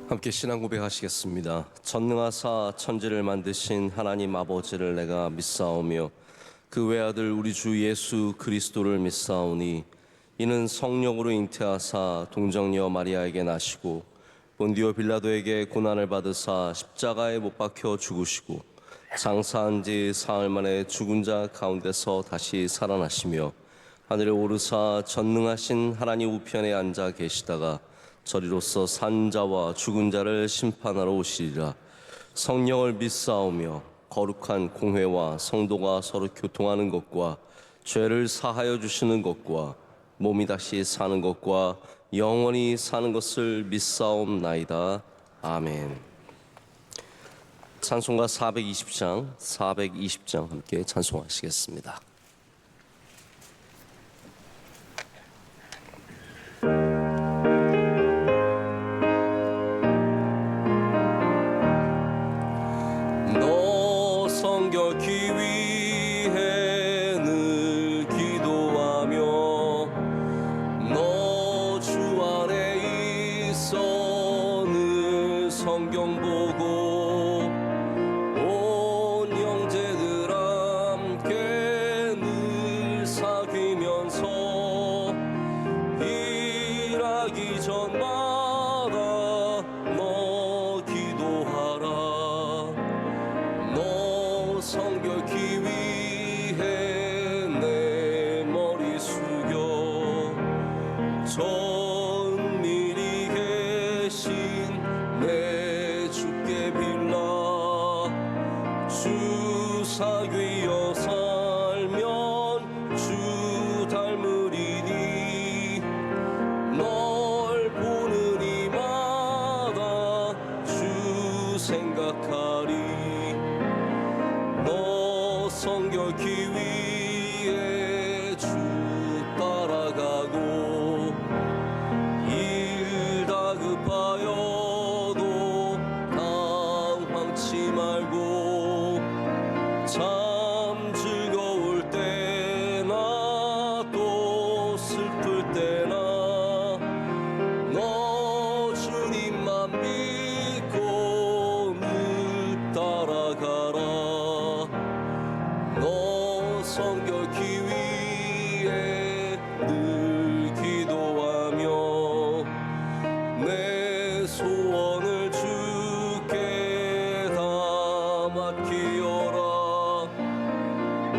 함께 신앙 고백하시겠습니다. 전능하사 천지를 만드신 하나님 아버지를 내가 믿사오며 그 외아들 우리 주 예수 그리스도를 믿사오니 이는 성령으로 잉태하사 동정녀 마리아에게 나시고 본디오 빌라도에게 고난을 받으사 십자가에 못 박혀 죽으시고 장사한 지 사흘 만에 죽은 자 가운데서 다시 살아나시며 하늘에 오르사 전능하신 하나님 우편에 앉아 계시다가 저리로서 산 자와 죽은 자를 심판하러 오시리라. 성령을 믿사오며 거룩한 공회와 성도가 서로 교통하는 것과 죄를 사하여 주시는 것과 몸이 다시 사는 것과 영원히 사는 것을 믿사옵나이다. 아멘. 찬송가 420장 함께 찬송하시겠습니다. 성결케 위해 늘 기도하며 너 주 안에 있어 늘 성경 보고 온 형제들 함께 늘 사귀면서 일하기 전마다 너 기도하라. 성결케 위해 내 머리 숙여 전밀히 계신 내 주께 빌라. 주 사귀어 살면 주 닮으리니 널 보는 이마다 주 생각하리. 너 성결케 위해 주 따라가고 일 다급하여도 당황치 말고 참 즐거울 때나 또 슬플 때나 너 주님만 믿고 늘 따라가라. 너 성결케 위해 늘 기도하며 내 소원을 주께 다 맡기어라.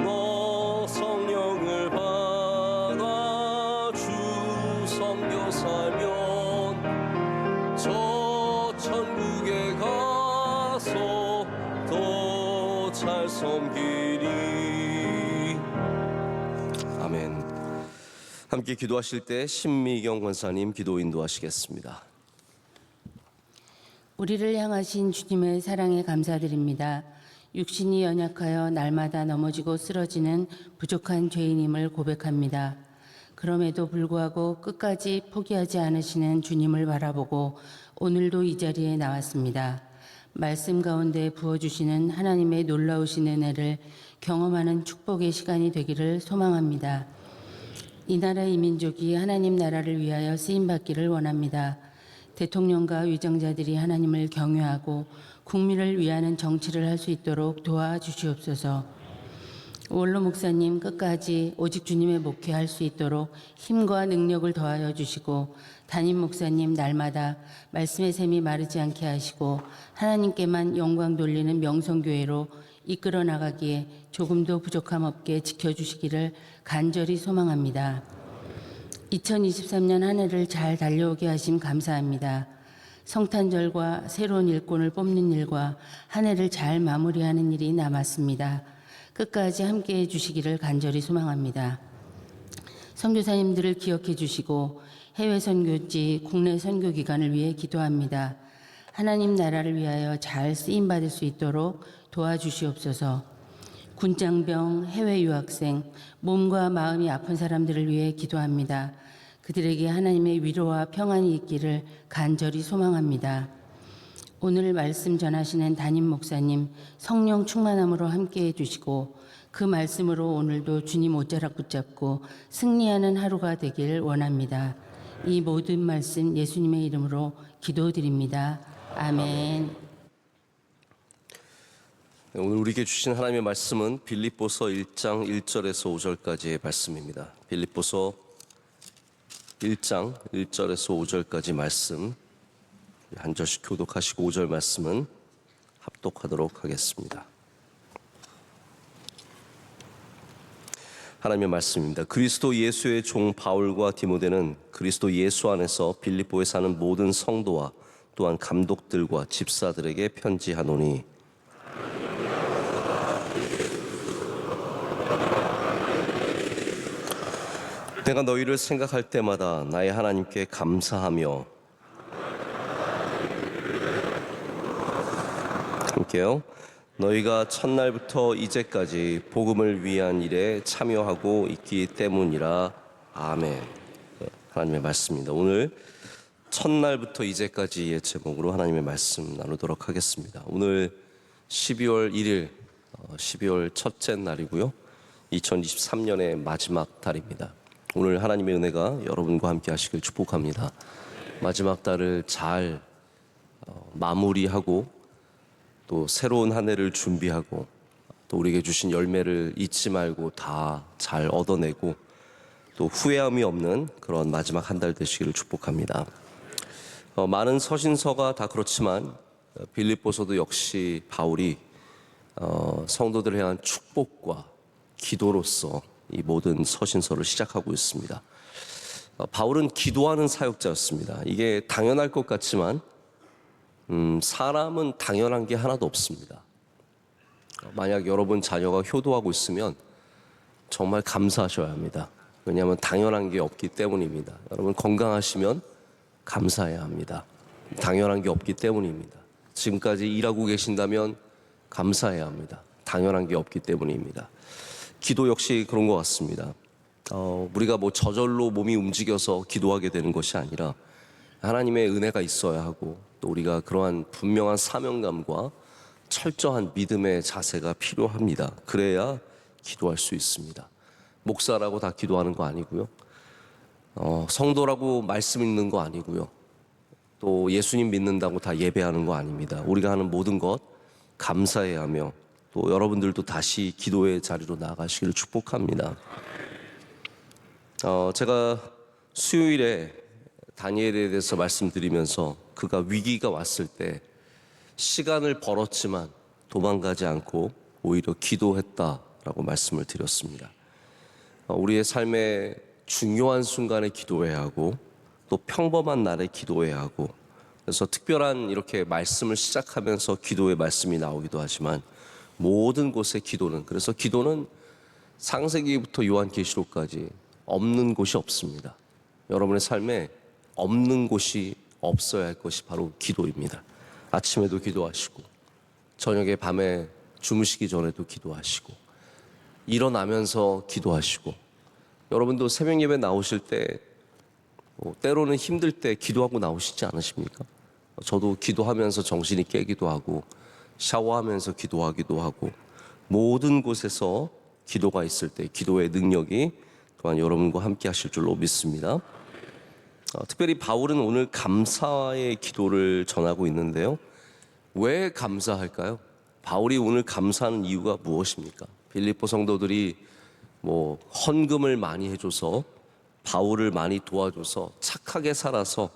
너 성령을 받아 주 섬겨 살면 저 천국에 가서 더 잘 섬기리. 아멘. 함께 기도하실 때 신미경 권사님 기도 인도하시겠습니다. 우리를 향하신 주님의 사랑에 감사드립니다. 육신이 연약하여 날마다 넘어지고 쓰러지는 부족한 죄인임을 고백합니다. 그럼에도 불구하고 끝까지 포기하지 않으시는 주님을 바라보고 오늘도 이 자리에 나왔습니다. 말씀 가운데 부어주시는 하나님의 놀라우신 은혜를 경험하는 축복의 시간이 되기를 소망합니다. 이 나라 이 민족이 하나님 나라를 위하여 쓰임받기를 원합니다. 대통령과 위정자들이 하나님을 경외하고 국민을 위하는 정치를 할 수 있도록 도와주시옵소서. 원로 목사님 끝까지 오직 주님의 목회할 수 있도록 힘과 능력을 더하여 주시고 담임 목사님 날마다 말씀의 샘이 마르지 않게 하시고 하나님께만 영광 돌리는 명성교회로 이끌어 나가기에 조금도 부족함 없게 지켜주시기를 간절히 소망합니다. 2023년 한 해를 잘 달려오게 하심 감사합니다. 성탄절과 새로운 일꾼을 뽑는 일과 한 해를 잘 마무리하는 일이 남았습니다. 끝까지 함께해 주시기를 간절히 소망합니다. 선교사님들을 기억해 주시고 해외 선교지, 국내 선교 기관을 위해 기도합니다. 하나님 나라를 위하여 잘 쓰임 받을 수 있도록 도와주시옵소서. 군장병, 해외 유학생, 몸과 마음이 아픈 사람들을 위해 기도합니다. 그들에게 하나님의 위로와 평안이 있기를 간절히 소망합니다. 오늘 말씀 전하시는 담임 목사님 성령 충만함으로 함께해 주시고 그 말씀으로 오늘도 주님 옷자락 붙잡고 승리하는 하루가 되길 원합니다. 이 모든 말씀 예수님의 이름으로 기도드립니다. 아멘. 오늘 우리에게 주신 하나님의 말씀은 빌립보서 1장 1절에서 5절까지의 말씀입니다. 빌립보서 1장 1절에서 5절까지 말씀 한 절씩 교독하시고 5절 말씀은 합독하도록 하겠습니다. 하나님의 말씀입니다. 그리스도 예수의 종 바울과 디모데는 그리스도 예수 안에서 빌립보에 사는 모든 성도와 또한 감독들과 집사들에게 편지하노니 내가 너희를 생각할 때마다 나의 하나님께 감사하며 함께요. 너희가 첫날부터 이제까지 복음을 위한 일에 참여하고 있기 때문이라. 아멘. 하나님의 말씀입니다. 오늘 첫날부터 이제까지의 제목으로 하나님의 말씀 나누도록 하겠습니다. 오늘 12월 1일 12월 첫째 날이고요. 2023년의 마지막 달입니다. 오늘 하나님의 은혜가 여러분과 함께 하시길 축복합니다. 마지막 달을 잘 마무리하고 또 새로운 한 해를 준비하고 또 우리에게 주신 열매를 잊지 말고 다 잘 얻어내고 또 후회함이 없는 그런 마지막 한 달 되시기를 축복합니다. 많은 서신서가 다 그렇지만 빌립보서도 역시 바울이 성도들을 향한 축복과 기도로서 이 모든 서신서를 시작하고 있습니다. 바울은 기도하는 사역자였습니다. 이게 당연할 것 같지만 사람은 당연한 게 하나도 없습니다. 만약 여러분 자녀가 효도하고 있으면 정말 감사하셔야 합니다. 왜냐하면 당연한 게 없기 때문입니다. 여러분 건강하시면 감사해야 합니다. 당연한 게 없기 때문입니다. 지금까지 일하고 계신다면 감사해야 합니다. 당연한 게 없기 때문입니다. 기도 역시 그런 것 같습니다. 우리가 뭐 저절로 몸이 움직여서 기도하게 되는 것이 아니라 하나님의 은혜가 있어야 하고 또 우리가 그러한 분명한 사명감과 철저한 믿음의 자세가 필요합니다. 그래야 기도할 수 있습니다. 목사라고 다 기도하는 거 아니고요. 성도라고 말씀 읽는 거 아니고요. 또 예수님 믿는다고 다 예배하는 거 아닙니다. 우리가 하는 모든 것 감사해야 하며 또 여러분들도 다시 기도의 자리로 나아가시기를 축복합니다. 제가 수요일에 다니엘에 대해서 말씀드리면서 그가 위기가 왔을 때 시간을 벌었지만 도망가지 않고 오히려 기도했다라고 말씀을 드렸습니다. 우리의 삶의 중요한 순간에 기도해야 하고 또 평범한 날에 기도해야 하고 그래서 특별한 이렇게 말씀을 시작하면서 기도의 말씀이 나오기도 하지만 모든 곳의 기도는 그래서 기도는 창세기부터 요한계시록까지 없는 곳이 없습니다. 여러분의 삶에 없는 곳이 없어야 할 것이 바로 기도입니다. 아침에도 기도하시고 저녁에 밤에 주무시기 전에도 기도하시고 일어나면서 기도하시고 여러분도 새벽 예배 나오실 때 때로는 힘들 때 기도하고 나오시지 않으십니까? 저도 기도하면서 정신이 깨기도 하고 샤워하면서 기도하기도 하고 모든 곳에서 기도가 있을 때 기도의 능력이 또한 여러분과 함께 하실 줄로 믿습니다. 특별히 바울은 오늘 감사의 기도를 전하고 있는데요. 왜 감사할까요? 바울이 오늘 감사하는 이유가 무엇입니까? 빌립보 성도들이 헌금을 많이 해줘서 바울을 많이 도와줘서 착하게 살아서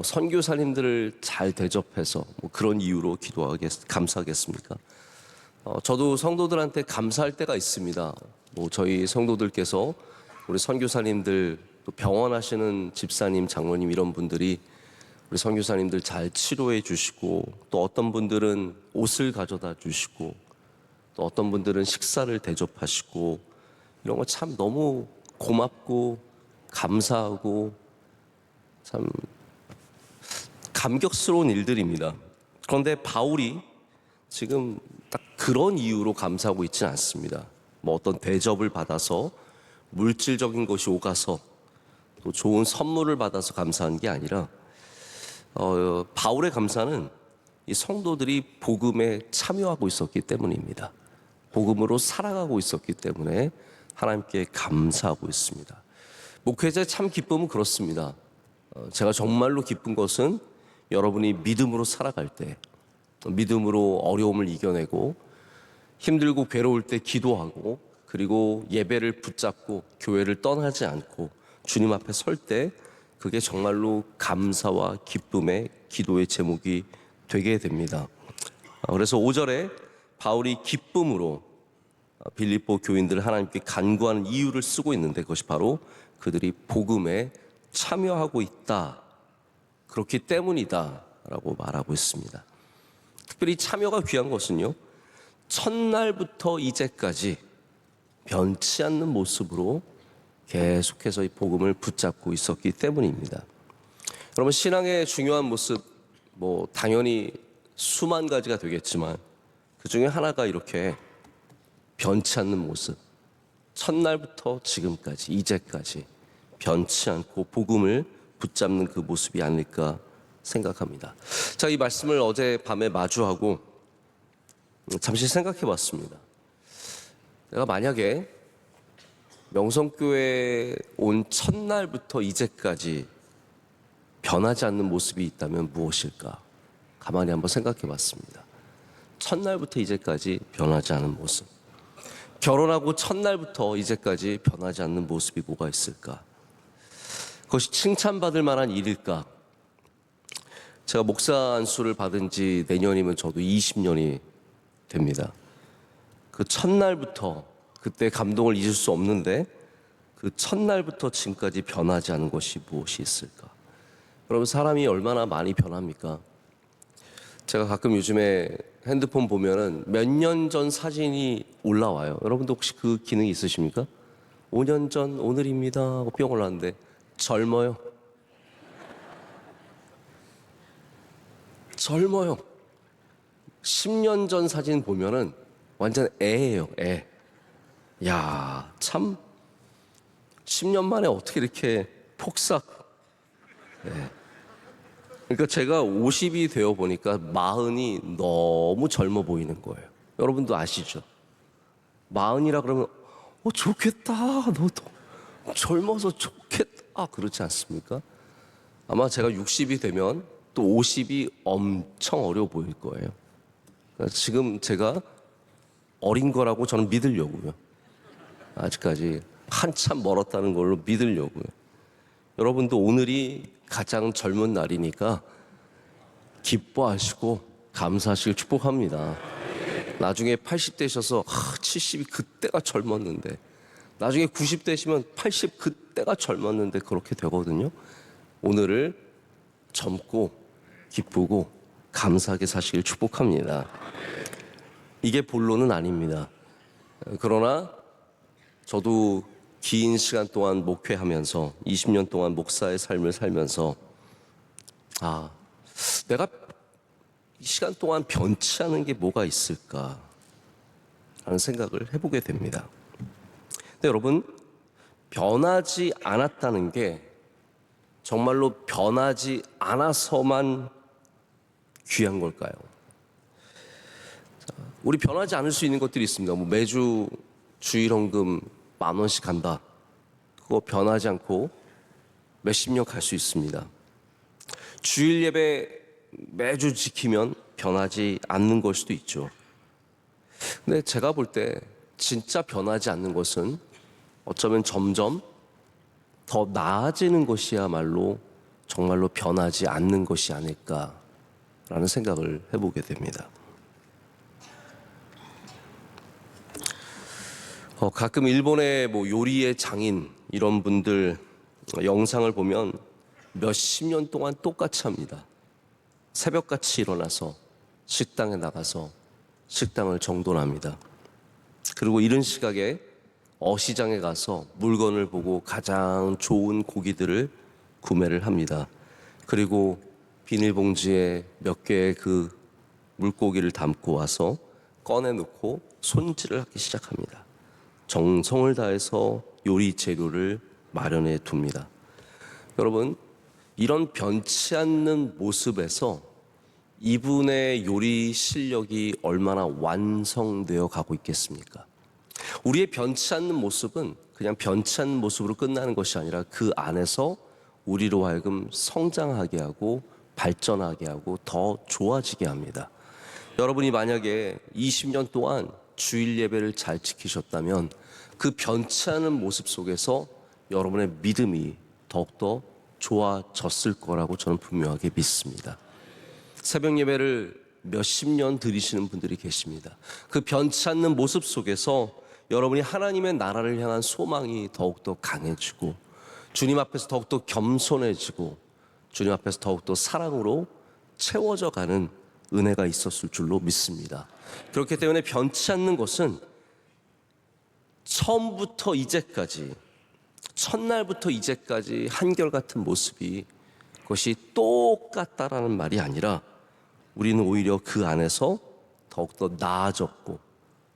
선교사님들을 잘 대접해서 그런 이유로 감사하겠습니까? 저도 성도들한테 감사할 때가 있습니다. 저희 성도들께서 우리 선교사님들 또 병원하시는 집사님, 장로님 이런 분들이 우리 선교사님들 잘 치료해 주시고 또 어떤 분들은 옷을 가져다 주시고 또 어떤 분들은 식사를 대접하시고 이런 거 참 너무 고맙고 감사하고 참 감격스러운 일들입니다. 그런데 바울이 지금 딱 그런 이유로 감사하고 있지는 않습니다. 어떤 대접을 받아서 물질적인 것이 오가서 또 좋은 선물을 받아서 감사한 게 아니라 바울의 감사는 이 성도들이 복음에 참여하고 있었기 때문입니다. 복음으로 살아가고 있었기 때문에 하나님께 감사하고 있습니다. 목회자의 참 기쁨은 그렇습니다. 제가 정말로 기쁜 것은 여러분이 믿음으로 살아갈 때, 믿음으로 어려움을 이겨내고 힘들고 괴로울 때 기도하고 그리고 예배를 붙잡고 교회를 떠나지 않고 주님 앞에 설 때 그게 정말로 감사와 기쁨의 기도의 제목이 되게 됩니다. 그래서 5절에 바울이 기쁨으로 빌립보 교인들을 하나님께 간구하는 이유를 쓰고 있는데 그것이 바로 그들이 복음에 참여하고 있다. 그렇기 때문이다 라고 말하고 있습니다. 특별히 참여가 귀한 것은요, 첫날부터 이제까지 변치 않는 모습으로 계속해서 이 복음을 붙잡고 있었기 때문입니다. 여러분, 신앙의 중요한 모습 당연히 수만 가지가 되겠지만 그 중에 하나가 이렇게 변치 않는 모습, 첫날부터 지금까지 이제까지 변치 않고 복음을 붙잡는 그 모습이 아닐까 생각합니다. 자, 이 말씀을 어제 밤에 마주하고 잠시 생각해 봤습니다. 내가 만약에 명성교회에 온 첫날부터 이제까지 변하지 않는 모습이 있다면 무엇일까? 가만히 한번 생각해 봤습니다. 첫날부터 이제까지 변하지 않은 모습. 결혼하고 첫날부터 이제까지 변하지 않는 모습이 뭐가 있을까? 그것이 칭찬받을 만한 일일까? 제가 목사 안수를 받은 지 내년이면 저도 20년이 됩니다. 그 첫날부터 그때 감동을 잊을 수 없는데 그 첫날부터 지금까지 변하지 않은 것이 무엇이 있을까? 여러분, 사람이 얼마나 많이 변합니까? 제가 가끔 요즘에 핸드폰 보면은 몇 년 전 사진이 올라와요. 여러분도 혹시 그 기능이 있으십니까? 5년 전 오늘입니다 하고 뿅 올라왔는데 젊어요. 젊어요. 10년 전 사진 보면은 완전 애예요, 애. 야, 참 10년 만에 어떻게 이렇게 폭삭. 네. 그러니까 제가 50이 되어 보니까 40이 너무 젊어 보이는 거예요. 여러분도 아시죠? 40이라 그러면 좋겠다. 너도 젊어서 좋겠다. 그렇지 않습니까? 아마 제가 60이 되면 또 50이 엄청 어려 보일 거예요. 그러니까 지금 제가 어린 거라고 저는 믿으려고요. 아직까지 한참 멀었다는 걸로 믿으려고요. 여러분도 오늘이 가장 젊은 날이니까 기뻐하시고 감사하시길 축복합니다. 나중에 80대셔서 70이 그때가 젊었는데, 나중에 90대시면 80 그때가 젊었는데 그렇게 되거든요. 오늘을 젊고 기쁘고 감사하게 사시길 축복합니다. 이게 본론은 아닙니다. 그러나 저도 긴 시간 동안 목회하면서 20년 동안 목사의 삶을 살면서 내가 이 시간 동안 변치 않은 게 뭐가 있을까 라는 생각을 해보게 됩니다. 근데 여러분, 변하지 않았다는 게 정말로 변하지 않아서만 귀한 걸까요? 우리 변하지 않을 수 있는 것들이 있습니다. 매주 주일헌금 10,000원씩 간다. 그거 변하지 않고 몇십 년 갈 수 있습니다. 주일 예배 매주 지키면 변하지 않는 걸 수도 있죠. 근데 제가 볼 때 진짜 변하지 않는 것은 어쩌면 점점 더 나아지는 것이야말로 정말로 변하지 않는 것이 아닐까라는 생각을 해보게 됩니다. 가끔 일본의 요리의 장인 이런 분들 영상을 보면 몇십 년 동안 똑같이 합니다. 새벽같이 일어나서 식당에 나가서 식당을 정돈합니다. 그리고 이른 시각에 어시장에 가서 물건을 보고 가장 좋은 고기들을 구매를 합니다. 그리고 비닐봉지에 몇 개의 그 물고기를 담고 와서 꺼내놓고 손질을 하기 시작합니다. 정성을 다해서 요리 재료를 마련해 둡니다. 여러분, 이런 변치 않는 모습에서 이분의 요리 실력이 얼마나 완성되어 가고 있겠습니까? 우리의 변치 않는 모습은 그냥 변치 않는 모습으로 끝나는 것이 아니라 그 안에서 우리로 하여금 성장하게 하고 발전하게 하고 더 좋아지게 합니다. 여러분이 만약에 20년 동안 주일 예배를 잘 지키셨다면 그 변치 않은 모습 속에서 여러분의 믿음이 더욱더 좋아졌을 거라고 저는 분명하게 믿습니다. 새벽 예배를 몇십 년 드리시는 분들이 계십니다. 그 변치 않는 모습 속에서 여러분이 하나님의 나라를 향한 소망이 더욱더 강해지고 주님 앞에서 더욱더 겸손해지고 주님 앞에서 더욱더 사랑으로 채워져 가는 은혜가 있었을 줄로 믿습니다. 그렇기 때문에 변치 않는 것은 처음부터 이제까지, 첫날부터 이제까지 한결같은 모습이 그것이 똑같다라는 말이 아니라 우리는 오히려 그 안에서 더욱더 나아졌고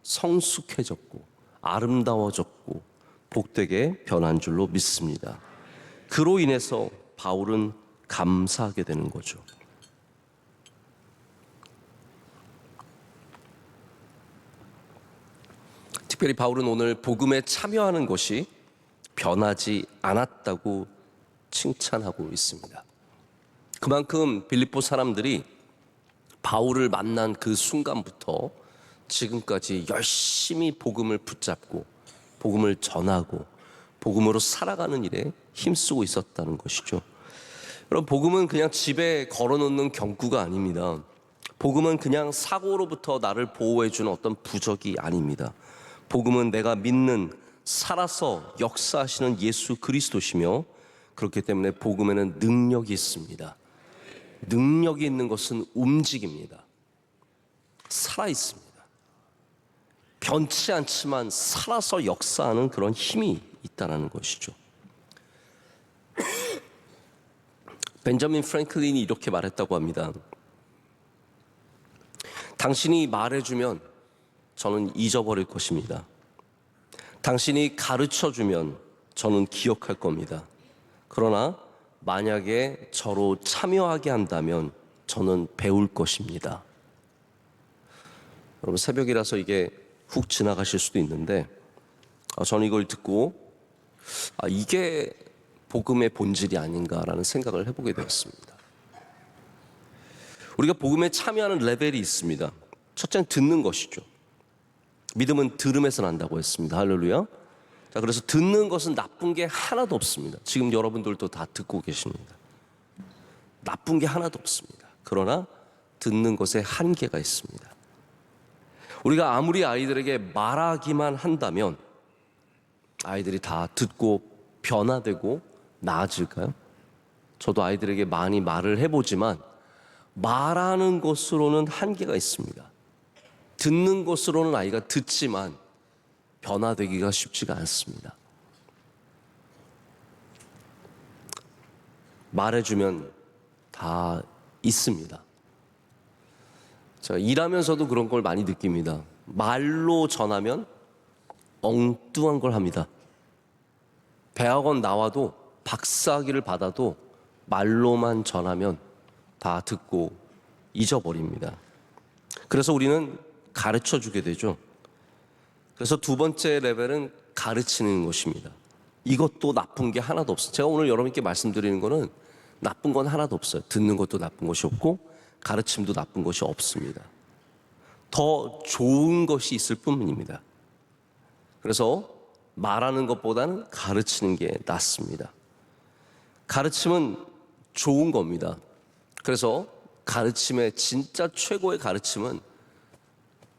성숙해졌고 아름다워졌고 복되게 변한 줄로 믿습니다. 그로 인해서 바울은 감사하게 되는 거죠. 특별히 바울은 오늘 복음에 참여하는 것이 변하지 않았다고 칭찬하고 있습니다. 그만큼 빌립보 사람들이 바울을 만난 그 순간부터 지금까지 열심히 복음을 붙잡고 복음을 전하고 복음으로 살아가는 일에 힘쓰고 있었다는 것이죠. 여러분, 복음은 그냥 집에 걸어놓는 경구가 아닙니다. 복음은 그냥 사고로부터 나를 보호해주는 어떤 부적이 아닙니다. 복음은 내가 믿는 살아서 역사하시는 예수 그리스도시며 그렇기 때문에 복음에는 능력이 있습니다. 능력이 있는 것은 움직입니다. 살아있습니다. 변치 않지만 살아서 역사하는 그런 힘이 있다는 것이죠. 벤자민 프랭클린이 이렇게 말했다고 합니다. 당신이 말해주면 저는 잊어버릴 것입니다. 당신이 가르쳐주면 저는 기억할 겁니다. 그러나 만약에 저로 참여하게 한다면 저는 배울 것입니다. 여러분, 새벽이라서 이게 훅 지나가실 수도 있는데 저는 이걸 듣고 이게 복음의 본질이 아닌가라는 생각을 해보게 되었습니다. 우리가 복음에 참여하는 레벨이 있습니다. 첫째는 듣는 것이죠. 믿음은 들음에서 난다고 했습니다. 할렐루야. 자, 그래서 듣는 것은 나쁜 게 하나도 없습니다. 지금 여러분들도 다 듣고 계십니다. 나쁜 게 하나도 없습니다. 그러나 듣는 것에 한계가 있습니다. 우리가 아무리 아이들에게 말하기만 한다면 아이들이 다 듣고 변화되고 나아질까요? 저도 아이들에게 많이 말을 해보지만 말하는 것으로는 한계가 있습니다. 듣는 것으로는 아이가 듣지만 변화되기가 쉽지가 않습니다. 말해주면 다 있습니다. 제가 일하면서도 그런 걸 많이 느낍니다. 말로 전하면 엉뚱한 걸 합니다. 대학원 나와도 박사학위를 받아도 말로만 전하면 다 듣고 잊어버립니다. 그래서 우리는 가르쳐 주게 되죠. 그래서 두 번째 레벨은 가르치는 것입니다. 이것도 나쁜 게 하나도 없어요. 제가 오늘 여러분께 말씀드리는 거는 나쁜 건 하나도 없어요. 듣는 것도 나쁜 것이 없고 가르침도 나쁜 것이 없습니다. 더 좋은 것이 있을 뿐입니다. 그래서 말하는 것보다는 가르치는 게 낫습니다. 가르침은 좋은 겁니다. 그래서 가르침의 진짜 최고의 가르침은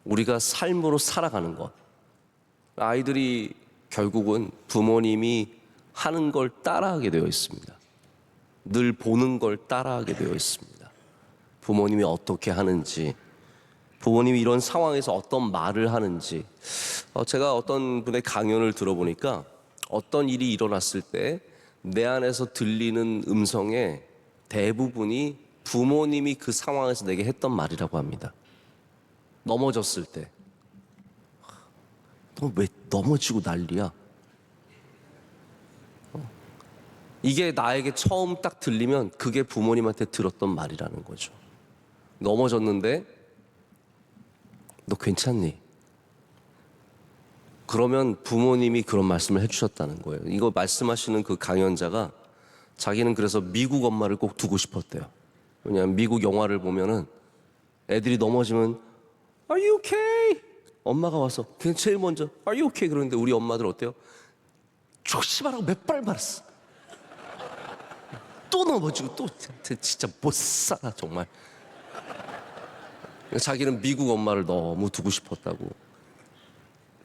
우리가 삶으로 살아가는 것. 아이들이 결국은 부모님이 하는 걸 따라하게 되어 있습니다. 늘 보는 걸 따라하게 되어 있습니다. 부모님이 어떻게 하는지, 부모님이 이런 상황에서 어떤 말을 하는지. 제가 어떤 분의 강연을 들어보니까 어떤 일이 일어났을 때 내 안에서 들리는 음성의 대부분이 부모님이 그 상황에서 내게 했던 말이라고 합니다. 넘어졌을 때, 너 왜 넘어지고 난리야? 이게 나에게 처음 딱 들리면 그게 부모님한테 들었던 말이라는 거죠. 넘어졌는데 너 괜찮니? 그러면 부모님이 그런 말씀을 해주셨다는 거예요. 이거 말씀하시는 그 강연자가 자기는 그래서 미국 엄마를 꼭 두고 싶었대요. 왜냐하면 미국 영화를 보면은 애들이 넘어지면 Are you okay? 엄마가 와서 그냥 제일 먼저 Are you okay? 그러는데 우리 엄마들 어때요? 조심하라고 몇 발 말았어. 또 넘어지고 또 진짜 못 살아 정말. 자기는 미국 엄마를 너무 두고 싶었다고.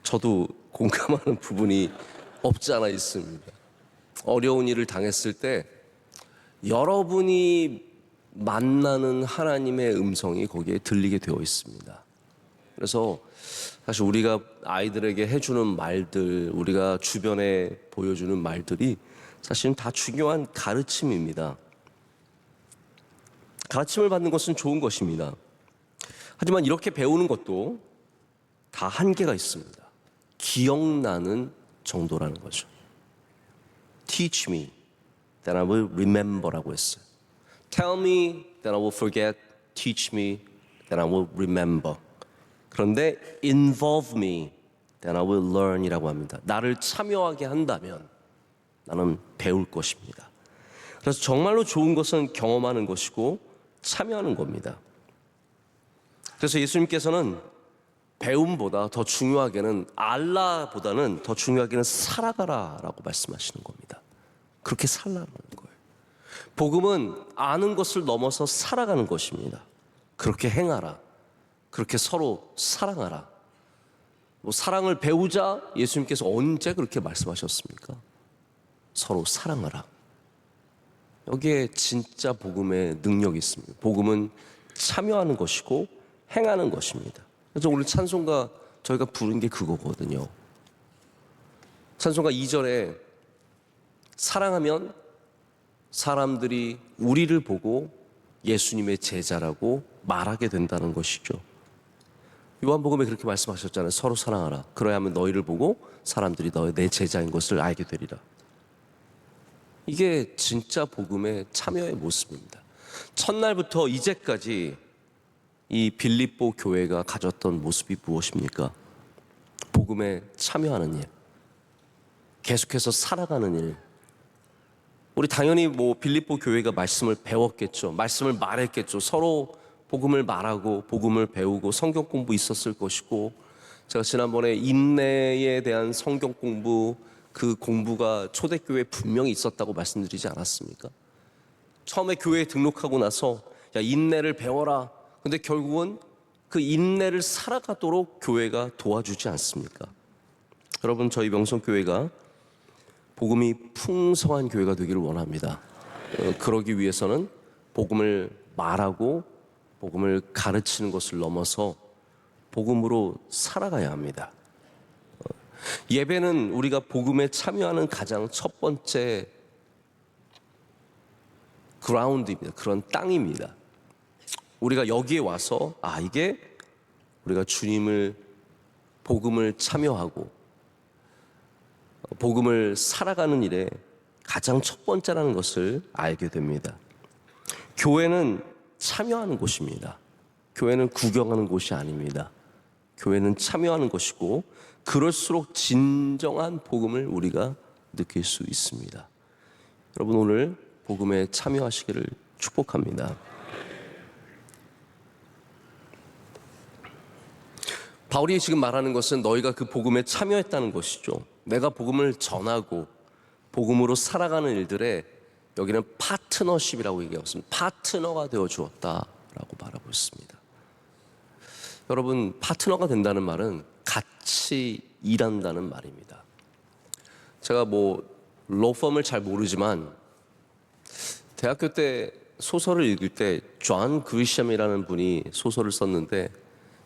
저도 공감하는 부분이 없지 않아 있습니다. 어려운 일을 당했을 때 여러분이 만나는 하나님의 음성이 거기에 들리게 되어 있습니다. 그래서 사실 우리가 아이들에게 해주는 말들, 우리가 주변에 보여주는 말들이 사실은 다 중요한 가르침입니다. 가르침을 받는 것은 좋은 것입니다. 하지만 이렇게 배우는 것도 다 한계가 있습니다. 기억나는 정도라는 거죠. Teach me, then I will remember라고 했어요. Tell me, then I will forget. Teach me, then I will remember. 그런데 involve me, then I will learn이라고 합니다. 나를 참여하게 한다면 나는 배울 것입니다. 그래서 정말로 좋은 것은 경험하는 것이고 참여하는 겁니다. 그래서 예수님께서는 배움보다 더 중요하게는 알라보다는 더 중요하게는 살아가라라고 말씀하시는 겁니다. 그렇게 살라는 거예요. 복음은 아는 것을 넘어서 살아가는 것입니다. 그렇게 행하라. 그렇게 서로 사랑하라. 사랑을 배우자 예수님께서 언제 그렇게 말씀하셨습니까? 서로 사랑하라. 여기에 진짜 복음의 능력이 있습니다. 복음은 참여하는 것이고 행하는 것입니다. 그래서 오늘 찬송가 저희가 부른 게 그거거든요. 찬송가 2절에 사랑하면 사람들이 우리를 보고 예수님의 제자라고 말하게 된다는 것이죠. 요한복음에 그렇게 말씀하셨잖아요. 서로 사랑하라. 그러야 하면 너희를 보고 사람들이 내 제자인 것을 알게 되리라. 이게 진짜 복음의 참여의 모습입니다. 첫날부터 이제까지 이 빌립보 교회가 가졌던 모습이 무엇입니까? 복음에 참여하는 일, 계속해서 살아가는 일. 우리 당연히 빌립보 교회가 말씀을 배웠겠죠. 말씀을 말했겠죠. 서로 복음을 말하고 복음을 배우고 성경 공부 있었을 것이고, 제가 지난번에 인내에 대한 성경 공부, 그 공부가 초대교회에 분명히 있었다고 말씀드리지 않았습니까? 처음에 교회에 등록하고 나서 야, 인내를 배워라. 근데 결국은 그 인내를 살아가도록 교회가 도와주지 않습니까? 여러분, 저희 명성교회가 복음이 풍성한 교회가 되기를 원합니다. 그러기 위해서는 복음을 말하고 복음을 가르치는 것을 넘어서 복음으로 살아가야 합니다. 예배는 우리가 복음에 참여하는 가장 첫 번째 그라운드입니다. 그런 땅입니다. 우리가 여기에 와서 이게 우리가 주님을 복음을 참여하고 복음을 살아가는 일에 가장 첫 번째라는 것을 알게 됩니다. 교회는 참여하는 곳입니다. 교회는 구경하는 곳이 아닙니다. 교회는 참여하는 것이고 그럴수록 진정한 복음을 우리가 느낄 수 있습니다. 여러분, 오늘 복음에 참여하시기를 축복합니다. 바울이 지금 말하는 것은 너희가 그 복음에 참여했다는 것이죠. 내가 복음을 전하고 복음으로 살아가는 일들에 여기는 파트너십이라고 얘기하고 있습니다. 파트너가 되어 주었다라고 말하고 있습니다. 여러분, 파트너가 된다는 말은 같이 일한다는 말입니다. 제가 로펌을 잘 모르지만 대학교 때 소설을 읽을 때 존 그리샴이라는 분이 소설을 썼는데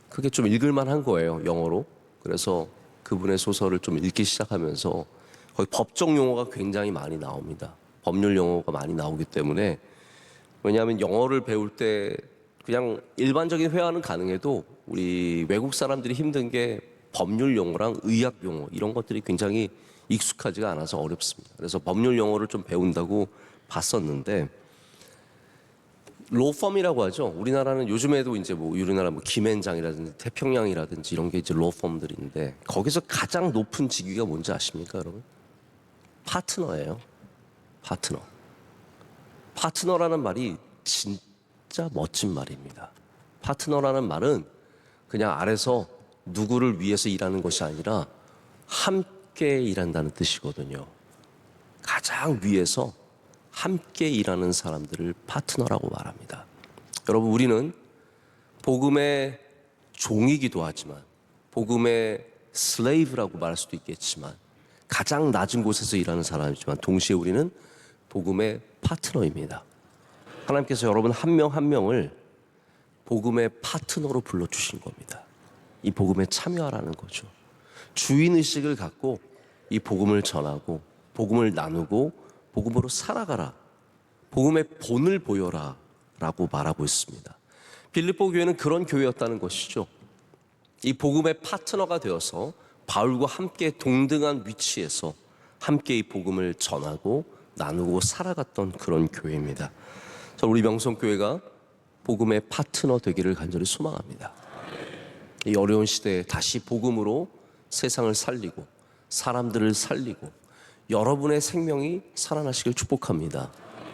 그게 좀 읽을만한 거예요, 영어로. 그래서 그분의 소설을 좀 읽기 시작하면서 거기 법적 용어가 굉장히 많이 나옵니다. 법률 용어가 많이 나오기 때문에, 왜냐하면 영어를 배울 때 그냥 일반적인 회화는 가능해도 우리 외국 사람들이 힘든 게 법률 용어랑 의학 용어 이런 것들이 굉장히 익숙하지가 않아서 어렵습니다. 그래서 법률 용어를 좀 배운다고 봤었는데, 로펌이라고 하죠. 우리나라는 요즘에도 이제 우리나라 김앤장이라든지 태평양이라든지 이런 게 이제 로펌들인데, 거기서 가장 높은 직위가 뭔지 아십니까, 여러분? 파트너예요. 파트너. 파트너라는 말이 진짜 진짜 멋진 말입니다. 파트너라는 말은 그냥 아래서 누구를 위해서 일하는 것이 아니라 함께 일한다는 뜻이거든요. 가장 위에서 함께 일하는 사람들을 파트너라고 말합니다. 여러분, 우리는 복음의 종이기도 하지만, 복음의 슬레이브라고 말할 수도 있겠지만, 가장 낮은 곳에서 일하는 사람이지만 동시에 우리는 복음의 파트너입니다. 하나님께서 여러분 한 명 한 명을 복음의 파트너로 불러주신 겁니다. 이 복음에 참여하라는 거죠. 주인의식을 갖고 이 복음을 전하고 복음을 나누고 복음으로 살아가라, 복음의 본을 보여라 라고 말하고 있습니다. 빌립보 교회는 그런 교회였다는 것이죠. 이 복음의 파트너가 되어서 바울과 함께 동등한 위치에서 함께 이 복음을 전하고 나누고 살아갔던 그런 교회입니다. 우리 명성교회가 복음의 파트너 되기를 간절히 소망합니다. 이 어려운 시대에 다시 복음으로 세상을 살리고 사람들을 살리고 여러분의 생명이 살아나시길 축복합니다.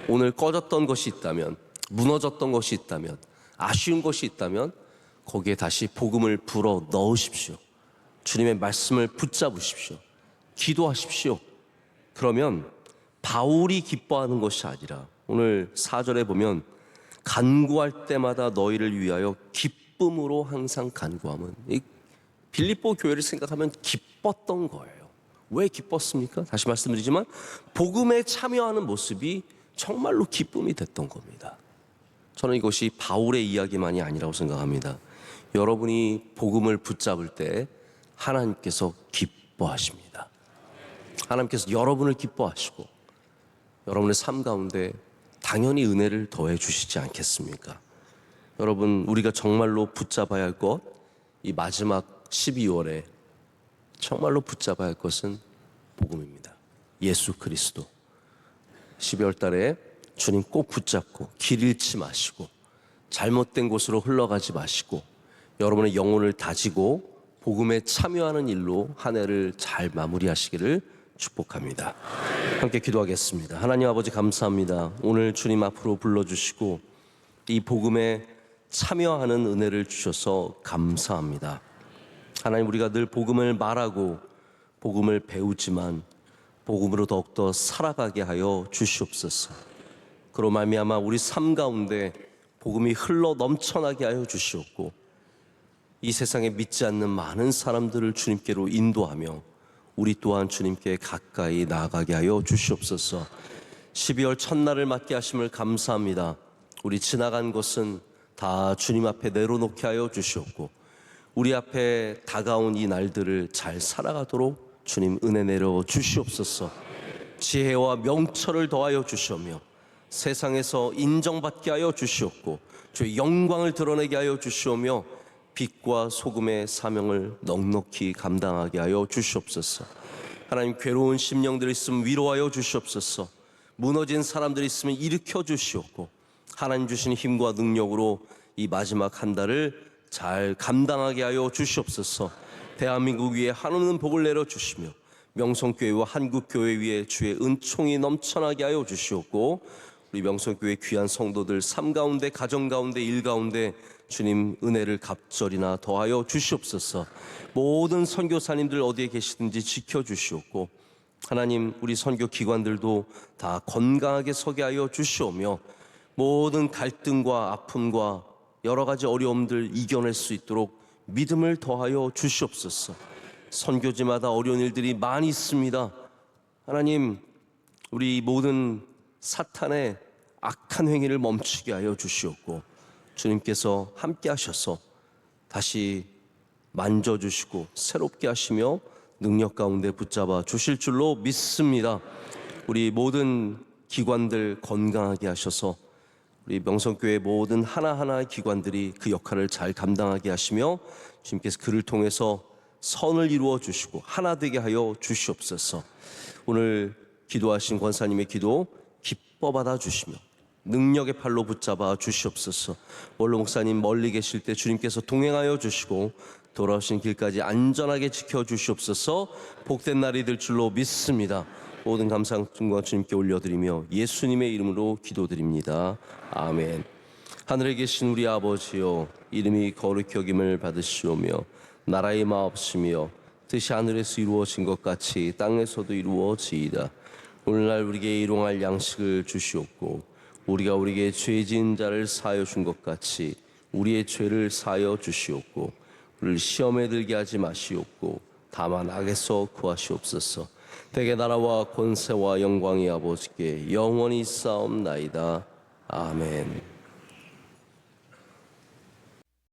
오늘 꺼졌던 것이 있다면, 무너졌던 것이 있다면, 아쉬운 것이 있다면 거기에 다시 복음을 불어 넣으십시오. 주님의 말씀을 붙잡으십시오. 기도하십시오. 그러면 바울이 기뻐하는 것이 아니라 오늘 4절에 보면 간구할 때마다 너희를 위하여 기쁨으로 항상 간구함은, 이 빌립보 교회를 생각하면 기뻤던 거예요. 왜 기뻤습니까? 다시 말씀드리지만 복음에 참여하는 모습이 정말로 기쁨이 됐던 겁니다. 저는 이것이 바울의 이야기만이 아니라고 생각합니다. 여러분이 복음을 붙잡을 때 하나님께서 기뻐하십니다. 하나님께서 여러분을 기뻐하시고 여러분의 삶 가운데 당연히 은혜를 더해 주시지 않겠습니까? 여러분, 우리가 정말로 붙잡아야 할 것, 이 마지막 12월에 정말로 붙잡아야 할 것은 복음입니다. 예수 그리스도. 12월 달에 주님 꼭 붙잡고 길 잃지 마시고 잘못된 곳으로 흘러가지 마시고 여러분의 영혼을 다지고 복음에 참여하는 일로 한 해를 잘 마무리하시기를 축복합니다. 함께 기도하겠습니다. 하나님 아버지, 감사합니다. 오늘 주님 앞으로 불러주시고 이 복음에 참여하는 은혜를 주셔서 감사합니다. 하나님, 우리가 늘 복음을 말하고 복음을 배우지만 복음으로 더욱더 살아가게 하여 주시옵소서. 그로 말미암아 우리 삶 가운데 복음이 흘러 넘쳐나게 하여 주시옵고 이 세상에 믿지 않는 많은 사람들을 주님께로 인도하며 우리 또한 주님께 가까이 나아가게 하여 주시옵소서. 12월 첫날을 맞게 하심을 감사합니다. 우리 지나간 것은 다 주님 앞에 내려놓게 하여 주시옵고 우리 앞에 다가온 이 날들을 잘 살아가도록 주님 은혜 내려 주시옵소서. 지혜와 명철을 더하여 주시오며 세상에서 인정받게 하여 주시옵고 주의 영광을 드러내게 하여 주시오며 빛과 소금의 사명을 넉넉히 감당하게 하여 주시옵소서. 하나님, 괴로운 심령들이 있으면 위로하여 주시옵소서. 무너진 사람들이 있으면 일으켜 주시옵고 하나님 주신 힘과 능력으로 이 마지막 한 달을 잘 감당하게 하여 주시옵소서. 대한민국 위에 한없는 복을 내려주시며 명성교회와 한국교회 위에 주의 은총이 넘쳐나게 하여 주시옵고 우리 명성교회 귀한 성도들 삶 가운데, 가정 가운데, 일 가운데 주님 은혜를 갑절이나 더하여 주시옵소서. 모든 선교사님들 어디에 계시든지 지켜주시옵고 하나님, 우리 선교 기관들도 다 건강하게 서게 하여 주시오며 모든 갈등과 아픔과 여러 가지 어려움들 이겨낼 수 있도록 믿음을 더하여 주시옵소서. 선교지마다 어려운 일들이 많이 있습니다. 하나님, 우리 모든 사탄의 악한 행위를 멈추게 하여 주시옵고 주님께서 함께 하셔서 다시 만져주시고 새롭게 하시며 능력 가운데 붙잡아 주실 줄로 믿습니다. 우리 모든 기관들 건강하게 하셔서 우리 명성교회 모든 하나하나의 기관들이 그 역할을 잘 감당하게 하시며 주님께서 그를 통해서 선을 이루어 주시고 하나 되게 하여 주시옵소서. 오늘 기도하신 권사님의 기도 기뻐 받아 주시며 능력의 팔로 붙잡아 주시옵소서. 원로 목사님 멀리 계실 때 주님께서 동행하여 주시고 돌아오신 길까지 안전하게 지켜주시옵소서. 복된 날이 될 줄로 믿습니다. 모든 감사과 주님께 올려드리며 예수님의 이름으로 기도드립니다. 아멘. 하늘에 계신 우리 아버지여, 이름이 거룩히 여김을 받으시오며 나라의 마옵시며 뜻이 하늘에서 이루어진 것 같이 땅에서도 이루어지이다. 오늘날 우리에게 일용할 양식을 주시옵고 우리가 우리에게 죄 지은 자를 사하여 준 것 같이 우리의 죄를 사하여 주시옵고 우리를 시험에 들게 하지 마시옵고 다만 악에서 구하시옵소서. 대개 나라와 권세와 영광이 아버지께 영원히 있사옵나이다. 아멘.